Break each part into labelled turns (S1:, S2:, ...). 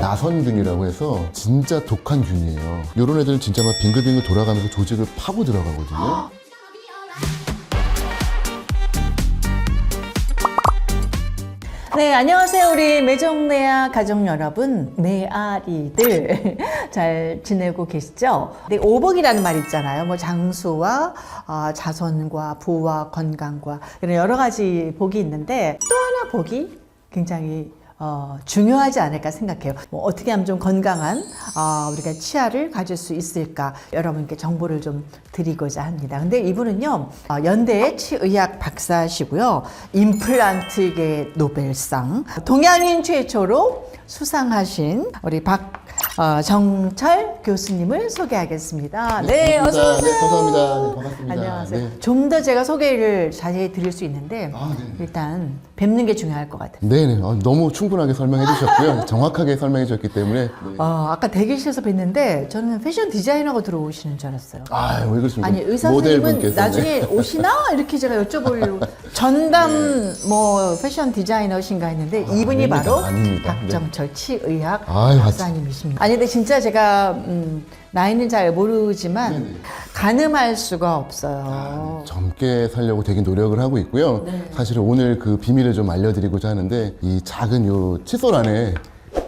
S1: 나선균이라고 해서 진짜 독한 균이에요. 이런 애들은 진짜 막 빙글빙글 돌아가면서 조직을 파고 들어가거든요.
S2: 네, 안녕하세요. 우리 매정내야 가족 여러분, 메아리들 잘 지내고 계시죠? 네, 오복이라는 말 있잖아요. 뭐 장수와 자손과 부와 건강과 이런 여러 가지 복이 있는데 또 하나 복이 굉장히 중요하지 않을까 생각해요. 뭐 어떻게 하면 좀 건강한 우리가 치아를 가질 수 있을까 여러분께 정보를 좀 드리고자 합니다. 근데 이분은요 연대 치의학 박사시고요, 임플란트계 노벨상, 동양인 최초로 수상하신 우리 정철 교수님을 소개하겠습니다. 네, 어서 오세요.
S1: 네, 감사합니다. 네, 반갑습니다.
S2: 안녕하세요.
S1: 네.
S2: 좀 더 제가 소개를 자세히 드릴 수 있는데
S1: 네.
S2: 일단 뵙는 게 중요할 것 같아요.
S1: 네네. 너무 충분하게 설명해 주셨고요. 정확하게 설명해 주셨기 때문에. 네.
S2: 아까 대기실에서 뵀는데 저는 패션 디자이너가 들어오시는 줄 알았어요.
S1: 왜 그러십니까?
S2: 아니, 의사 선생님은
S1: 모델분께서,
S2: 나중에 오시나? 이렇게 제가 여쭤보려고. 전담 뭐 패션 디자이너신가 했는데 이분이
S1: 아닙니다.
S2: 바로
S1: 아닙니다.
S2: 박정철 치의학
S1: 아유,
S2: 박사님이십니다. 아니 근데 진짜 제가 나이는 잘 모르지만
S1: 네네.
S2: 가늠할 수가 없어요.
S1: 젊게 살려고 되게 노력을 하고 있고요. 사실은 오늘 그 비밀을 좀 알려드리고자 하는데, 이 작은 요 칫솔 안에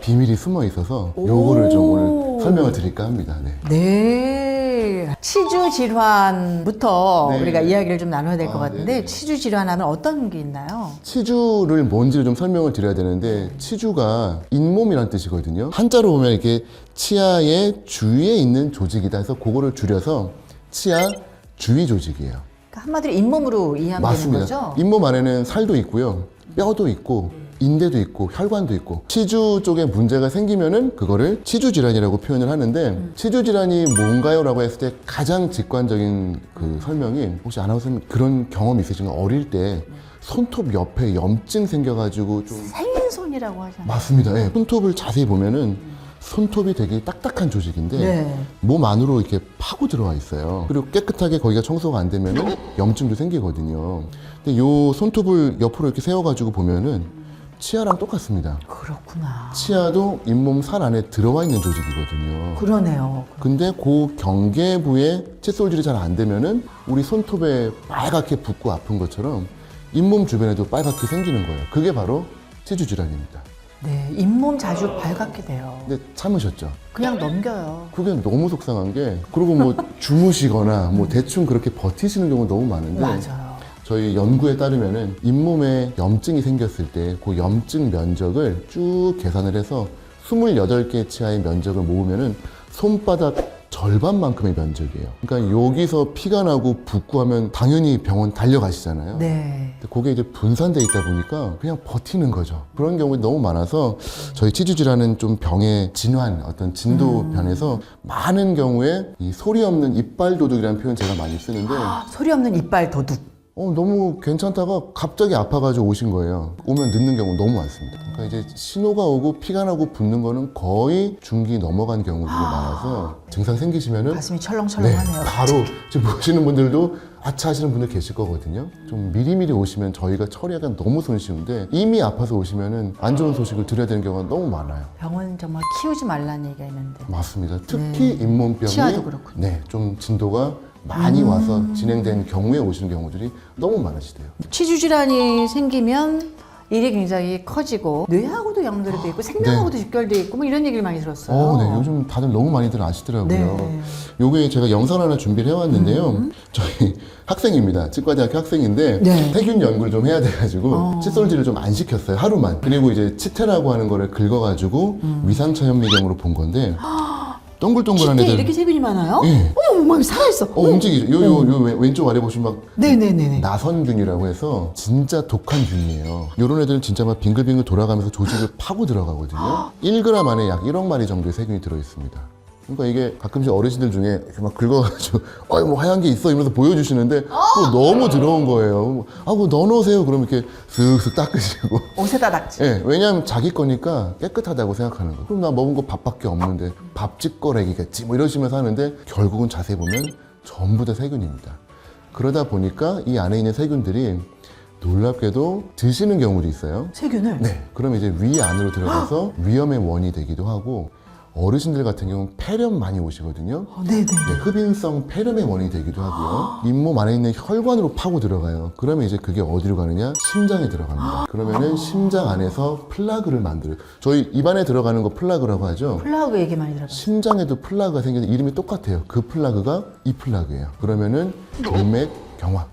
S1: 비밀이 숨어 있어서 요거를 좀 오늘 설명을 드릴까 합니다. 네.
S2: 네. 치주 질환부터
S1: 네.
S2: 우리가 이야기를 좀 나눠야 될 것 같은데
S1: 네네.
S2: 치주 질환하면 어떤 게 있나요?
S1: 치주를 뭔지를 좀 설명을 드려야 되는데, 치주가 잇몸이란 뜻이거든요. 한자로 보면 이렇게 치아의 주위에 있는 조직이다 해서 그거를 줄여서 치아 주위 조직이에요.
S2: 그러니까 한마디로 잇몸으로 이해하면
S1: 맞습니다.
S2: 되는 거죠?
S1: 잇몸 안에는 살도 있고요, 뼈도 있고, 인대도 있고, 혈관도 있고. 치주 쪽에 문제가 생기면은 그거를 치주 질환이라고 표현을 하는데, 치주 질환이 뭔가요? 라고 했을 때 가장 직관적인 그 설명이, 혹시 아나운서님 그런 경험이 있으신가요? 어릴 때 손톱 옆에 염증 생겨가지고 좀.
S2: 생손이라고 하잖아요.
S1: 맞습니다. 예. 손톱을 자세히 보면은 손톱이 되게 딱딱한 조직인데
S2: 네.
S1: 몸 안으로 이렇게 파고 들어와 있어요. 그리고 깨끗하게 거기가 청소가 안 되면은 염증도 생기거든요. 근데 요 손톱을 옆으로 이렇게 세워가지고 보면은 치아랑 똑같습니다.
S2: 그렇구나.
S1: 치아도 잇몸 살 안에 들어와 있는 조직이거든요.
S2: 그러네요.
S1: 근데 그 경계부에 칫솔질이 잘 안 되면은 우리 손톱에 빨갛게 붓고 아픈 것처럼 잇몸 주변에도 빨갛게 생기는 거예요. 그게 바로 치주 질환입니다.
S2: 네, 잇몸 자주 발갛게 돼요.
S1: 근데 참으셨죠?
S2: 그냥 넘겨요.
S1: 그게 너무 속상한 게, 그리고 뭐 주무시거나 뭐 대충 그렇게 버티시는 경우 너무 많은데,
S2: 맞아요.
S1: 저희 연구에 따르면은 잇몸에 염증이 생겼을 때 그 염증 면적을 쭉 계산을 해서 28개 치아의 면적을 모으면은 손바닥 절반만큼의 면적이에요. 그러니까 여기서 피가 나고 붓고 하면 당연히 병원 달려가시잖아요.
S2: 네.
S1: 근데 그게 이제 분산돼 있다 보니까 그냥 버티는 거죠. 그런 경우가 너무 많아서 저희 치주 질환은 좀 병의 진환, 어떤 진도 변에서 많은 경우에 이 소리 없는 이빨 도둑이라는 표현 제가 많이 쓰는데,
S2: 소리 없는 이빨 도둑.
S1: 너무 괜찮다가 갑자기 아파가지고 오신 거예요. 오면 늦는 경우 너무 많습니다. 그러니까 이제 신호가 오고 피가 나고 붓는 거는 거의 중기 넘어간 경우들이 많아서 증상 생기시면은
S2: 가슴이 철렁철렁하네요.
S1: 바로 지금 보시는 분들도 아차 하시는 분들 계실 거거든요. 좀 미리미리 오시면 저희가 처리하기가 너무 손쉬운데, 이미 아파서 오시면은 안 좋은 소식을 드려야 되는 경우가 너무 많아요.
S2: 병원 정말 키우지 말라는 얘기가 있는데.
S1: 맞습니다. 특히 잇몸병이
S2: 치아도 그렇군요.
S1: 네, 좀 진도가 많이 와서 진행된 경우에 오시는 경우들이 너무 많으시대요.
S2: 치주 질환이 생기면 일이 굉장히 커지고 뇌하고도 연결돼 있고 생명하고도 직결돼 있고 뭐 이런 얘기를 많이 들었어요.
S1: 네, 요즘 다들 너무 많이들 아시더라고요.
S2: 네.
S1: 요게 제가 영상 하나 준비를 해왔는데요. 저희 학생입니다. 치과대학교 학생인데
S2: 네.
S1: 세균 연구를 좀 해야 돼가지고 칫솔질을 좀 안 시켰어요. 하루만. 그리고 이제 치태라고 하는 거를 긁어가지고 위상차 현미경으로 본 건데, 동글동글한
S2: 치태
S1: 애들.
S2: 이렇게 세균이 많아요?
S1: 예.
S2: 어머, 막 살아있어.
S1: 움직이죠. 요 왼쪽 아래 보시면 막
S2: 네네네네.
S1: 나선균이라고 해서 진짜 독한 균이에요. 요런 애들은 진짜 막 빙글빙글 돌아가면서 조직을 파고 들어가거든요. 1g 안에 약 1억 마리 정도의 세균이 들어있습니다. 그러니까 이게 가끔씩 어르신들 중에 이렇게 막 긁어가지고 뭐 하얀 게 있어 이러면서 보여주시는데 그거 너무 더러운 거예요. 그거 넣어놓으세요. 그러면 이렇게 슥슥 닦으시고.
S2: 옷에다 닦지.
S1: 예, 왜냐하면 자기 거니까 깨끗하다고 생각하는 거예요. 그럼 나 먹은 거 밥밖에 없는데 밥집거래기겠지 뭐 이러시면서 하는데, 결국은 자세히 보면 전부 다 세균입니다. 그러다 보니까 이 안에 있는 세균들이 놀랍게도 드시는 경우도 있어요.
S2: 세균을?
S1: 네. 그럼 이제 위 안으로 들어가서 위험의 원이 되기도 하고 어르신들 같은 경우는 폐렴 많이 오시거든요.
S2: 네네.
S1: 네, 흡인성 폐렴의 원인이 되기도 하고요. 잇몸 안에 있는 혈관으로 파고 들어가요. 그러면 이제 그게 어디로 가느냐? 심장에 들어갑니다. 그러면은 심장 안에서 플라그를 만들어요. 저희 입안에 들어가는 거 플라그라고 하죠.
S2: 플라그 얘기 많이 들어봤어요.
S1: 심장에도 플라그가 생기는데 이름이 똑같아요. 그 플라그가 이 플라그예요. 그러면은 동맥 경화,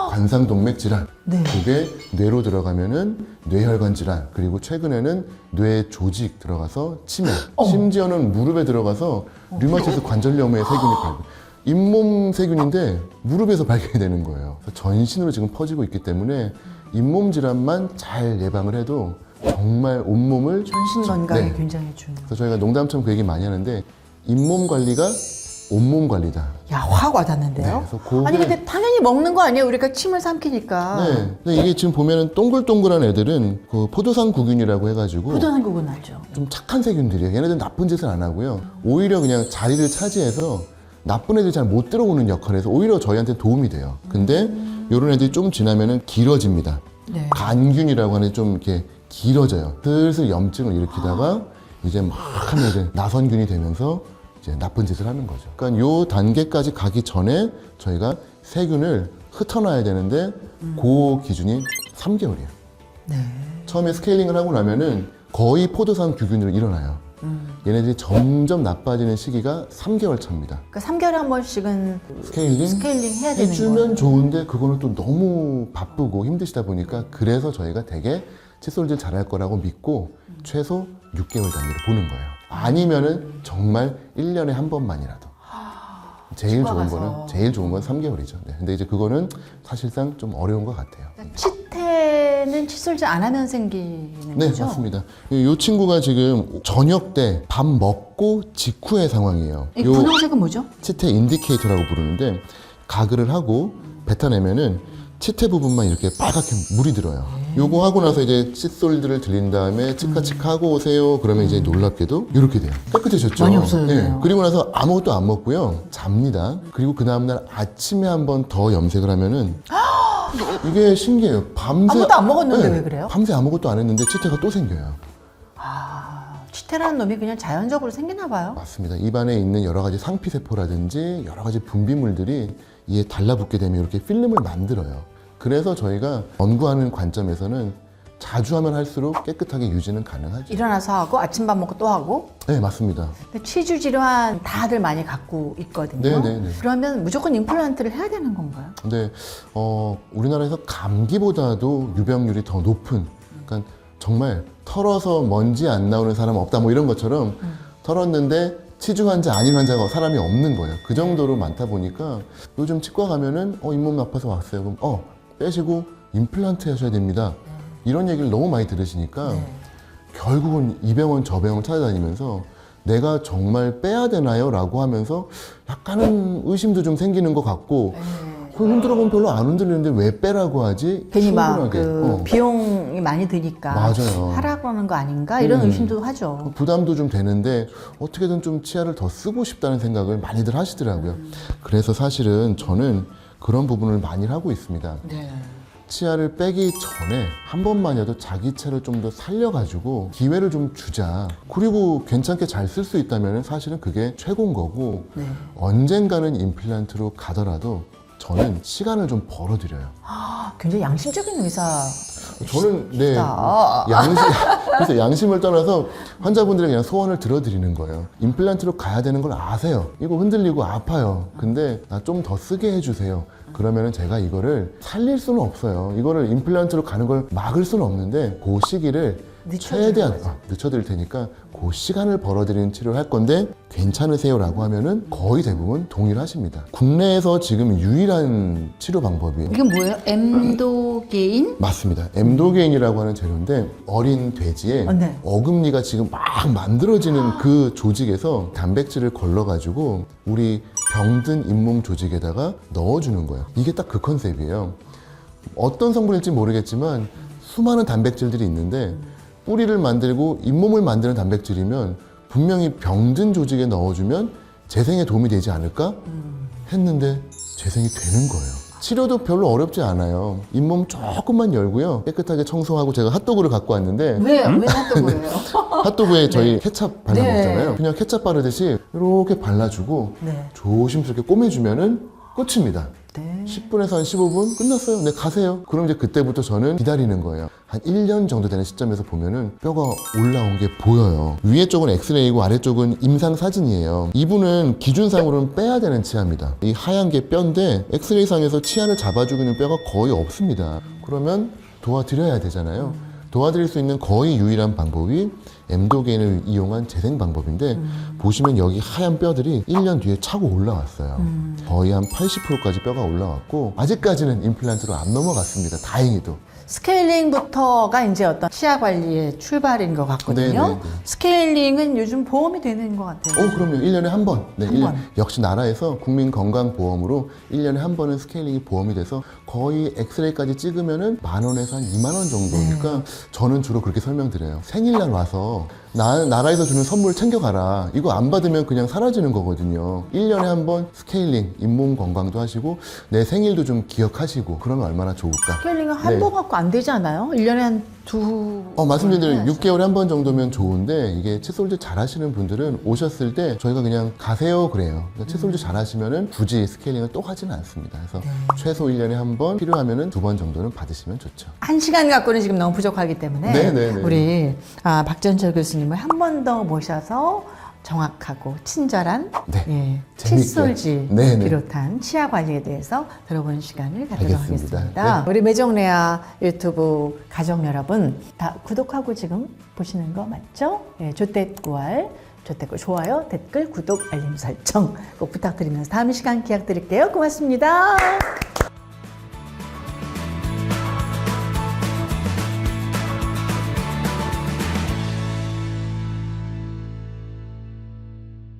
S1: 관상동맥 질환,
S2: 네.
S1: 그게 뇌로 들어가면은 뇌혈관 질환, 그리고 최근에는 뇌 조직 들어가서 치매, 심지어는 무릎에 들어가서 류마티스 관절염의 세균이 발견. 잇몸 세균인데 무릎에서 발견이 되는 거예요. 그래서 전신으로 지금 퍼지고 있기 때문에 잇몸 질환만 잘 예방을 해도 정말 온몸을
S2: 전신 건강에
S1: 네.
S2: 굉장히 중요해요.
S1: 그래서 저희가 농담처럼 그 얘기 많이 하는데 잇몸 관리가 온몸 관리다.
S2: 야, 확 와닿는데요?
S1: 네, 그래서 그게-
S2: 아니, 근데 당연히 먹는 거 아니에요? 우리가 침을 삼키니까.
S1: 네. 근데 이게 지금 보면은 동글동글한 애들은 그 포도상 구균이라고 해가지고
S2: 포도는 그건 알죠.
S1: 좀 착한 세균들이에요. 얘네들은 나쁜 짓을 안 하고요. 오히려 그냥 자리를 차지해서 나쁜 애들 잘 못 들어오는 역할에서 오히려 저희한테 도움이 돼요. 근데 이런 애들이 좀 지나면은 길어집니다.
S2: 네.
S1: 간균이라고 하는 좀 이렇게 길어져요. 슬슬 염증을 일으키다가 이제 막 하면 이제 나선균이 되면서 이제 나쁜 짓을 하는 거죠. 그러니까 요 단계까지 가기 전에 저희가 세균을 흩어놔야 되는데 그 기준이 3개월이에요.
S2: 네.
S1: 처음에 스케일링을 하고 나면은 거의 포도상 규균으로 일어나요. 얘네들이 점점 나빠지는 시기가 3개월 차입니다.
S2: 그러니까 3개월에 한 번씩은
S1: 스케일링
S2: 스케일링 해야 되는
S1: 해주면
S2: 거예요.
S1: 좋은데 그거는 또 너무 바쁘고 힘드시다 보니까 그래서 저희가 되게 칫솔질 잘할 거라고 믿고 최소 6개월 단위로 보는 거예요. 아니면은 정말 1년에 한 번만이라도. 제일
S2: 치과
S1: 좋은
S2: 가서.
S1: 거는 제일 좋은 건 3개월이죠. 네. 근데 이제 그거는 사실상 좀 어려운 것 같아요.
S2: 치태는 칫솔질 안 하면 생기는
S1: 네,
S2: 거죠?
S1: 맞습니다. 이 친구가 지금 저녁 때 밥 먹고 직후의 상황이에요.
S2: 이 분홍색은 뭐죠?
S1: 치태 인디케이터라고 부르는데 가글을 하고 뱉어내면은 치태 부분만 이렇게 빨갛게 물이 들어요. 요거 하고 나서 이제 칫솔들을 들린 다음에 치카치카 하고 오세요. 그러면 이제 놀랍게도 이렇게 돼요. 깨끗해졌죠?
S2: 많이 없어졌네요.
S1: 그리고 나서 아무것도 안 먹고요. 잡니다. 그리고 그 다음날 아침에 한 번 더 염색을 하면은 이게 신기해요. 밤새
S2: 아무것도 안 먹었는데 왜 그래요?
S1: 밤새 아무것도 안 했는데 치태가 또 생겨요.
S2: 치태라는 놈이 그냥 자연적으로 생기나 봐요.
S1: 맞습니다. 입안에 있는 여러 가지 상피세포라든지 여러 가지 분비물들이 이에 달라붙게 되면 이렇게 필름을 만들어요. 그래서 저희가 연구하는 관점에서는 자주 하면 할수록 깨끗하게 유지는 가능하죠.
S2: 일어나서 하고 아침밥 먹고 또 하고.
S1: 네, 맞습니다.
S2: 근데 치주 질환 다들 많이 갖고 있거든요.
S1: 네네네.
S2: 그러면 무조건 임플란트를 해야 되는 건가요?
S1: 근데 우리나라에서 감기보다도 유병률이 더 높은, 그러니까 정말 털어서 먼지 안 나오는 사람 없다 뭐 이런 것처럼 털었는데 치주 환자 아닌 환자가 사람이 없는 거예요. 그 정도로 많다 보니까 요즘 치과 가면은 잇몸 아파서 왔어요. 그럼 빼시고 임플란트 하셔야 됩니다. 이런 얘기를 너무 많이 들으시니까 결국은 이 병원 저 병원 찾아다니면서 내가 정말 빼야 되나요? 라고 하면서 약간은 의심도 좀 생기는 것 같고 흔들어 보면 별로 안 흔들리는데 왜 빼라고 하지?
S2: 괜히 막
S1: 충분하게.
S2: 그 비용이 많이 드니까
S1: 맞아요.
S2: 하라 그러는 거 아닌가 이런 의심도 하죠.
S1: 부담도 좀 되는데 어떻게든 좀 치아를 더 쓰고 싶다는 생각을 많이들 하시더라고요. 그래서 사실은 저는 그런 부분을 많이 하고 있습니다.
S2: 네.
S1: 치아를 빼기 전에 한 번만이라도 자기 차를 좀 더 살려가지고 기회를 좀 주자. 그리고 괜찮게 잘 쓸 수 있다면 사실은 그게 최고인 거고
S2: 네.
S1: 언젠가는 임플란트로 가더라도 저는 시간을 좀 벌어드려요.
S2: 굉장히 양심적인 의사.
S1: 저는 네
S2: 아.
S1: 그래서 양심을 떠나서 환자분들에게 그냥 소원을 들어드리는 거예요. 임플란트로 가야 되는 걸 아세요. 이거 흔들리고 아파요. 근데 나 좀 더 쓰게 해주세요. 그러면은 제가 이거를 살릴 수는 없어요. 이거를 임플란트로 가는 걸 막을 수는 없는데 그 시기를 최대한 늦춰드릴 테니까 그 시간을 벌어들이는 치료를 할 건데 괜찮으세요? 라고 하면은 거의 대부분 동의를 하십니다. 국내에서 지금 유일한 치료 방법이에요.
S2: 이게 뭐예요? 엠도게인?
S1: 맞습니다. 엠도게인이라고 하는 재료인데 어린 돼지에
S2: 네.
S1: 어금니가 지금 막 만들어지는 그 조직에서 단백질을 걸러가지고 우리 병든 잇몸 조직에다가 넣어주는 거예요. 이게 딱 그 컨셉이에요. 어떤 성분일지 모르겠지만 수많은 단백질들이 있는데 뿌리를 만들고 잇몸을 만드는 단백질이면 분명히 병든 조직에 넣어주면 재생에 도움이 되지 않을까 했는데 재생이 되는 거예요. 치료도 별로 어렵지 않아요. 잇몸 조금만 열고요. 깨끗하게 청소하고 제가 핫도그를 갖고 왔는데
S2: 왜 핫도그예요?
S1: 핫도그에 저희 케찹 발라
S2: 네.
S1: 먹잖아요. 그냥 케찹 바르듯이 이렇게 발라주고
S2: 네.
S1: 조심스럽게 꼬매주면은 끝입니다.
S2: 네.
S1: 10분에서 한 15분 끝났어요. 네, 가세요. 그럼 이제 그때부터 저는 기다리는 거예요. 한 1년 정도 되는 시점에서 보면은 뼈가 올라온 게 보여요. 위에 쪽은 엑스레이고 아래쪽은 임상 사진이에요. 이분은 기준상으로는 빼야 되는 치아입니다. 이 하얀 게 뼈인데 엑스레이상에서 치아를 잡아주고 있는 뼈가 거의 없습니다. 그러면 도와드려야 되잖아요. 도와드릴 수 있는 거의 유일한 방법이 엠도게인을 이용한 재생 방법인데 보시면 여기 하얀 뼈들이 1년 뒤에 차고 올라왔어요. 거의 한 80%까지 뼈가 올라왔고 아직까지는 임플란트로 안 넘어갔습니다. 다행히도.
S2: 스케일링부터가 이제 어떤 치아 관리의 출발인 것 같거든요.
S1: 네네네.
S2: 스케일링은 요즘 보험이 되는 것 같아요.
S1: 그럼요. 1년에 한 번. 네,
S2: 한 번.
S1: 역시 나라에서 국민건강보험으로 1년에 한 번은 스케일링이 보험이 돼서 거의 엑스레이까지 찍으면은 10,000원에서 한 20,000원 정도니까 저는 주로 그렇게 설명드려요. 생일날 와서 나라에서 주는 선물 챙겨가라. 이거 안 받으면 그냥 사라지는 거거든요. 1년에 한 번 스케일링, 잇몸 건강도 하시고 내 생일도 좀 기억하시고 그러면 얼마나 좋을까.
S2: 스케일링은 한 번 갖고 안 되지 않아요? 1년에 한
S1: 말씀드린 대로
S2: 해야죠.
S1: 6개월에 한 번 정도면 좋은데 이게 칫솔질 잘 하시는 분들은 오셨을 때 저희가 그냥 가세요 그래요. 그러니까 칫솔질 잘 하시면은 굳이 스케일링을 또 하지는 않습니다. 그래서 최소 1년에 한 번 필요하면은 2번 정도는 받으시면 좋죠.
S2: 1시간 갖고는 지금 너무 부족하기 때문에
S1: 네네네.
S2: 우리 박전철 교수님을 한 번 더 모셔서 정확하고 친절한
S1: 네.
S2: 예,
S1: 재밌게.
S2: 칫솔질
S1: 네네.
S2: 비롯한 치아 관리에 대해서 들어보는 시간을 갖도록
S1: 알겠습니다.
S2: 하겠습니다.
S1: 네.
S2: 우리 매정레아 유튜브 가족 여러분 다 구독하고 지금 보시는 거 맞죠? 예, 조댓구알 좋아요, 댓글, 구독, 알림 설정 꼭 부탁드리면서 다음 시간 기약드릴게요. 고맙습니다.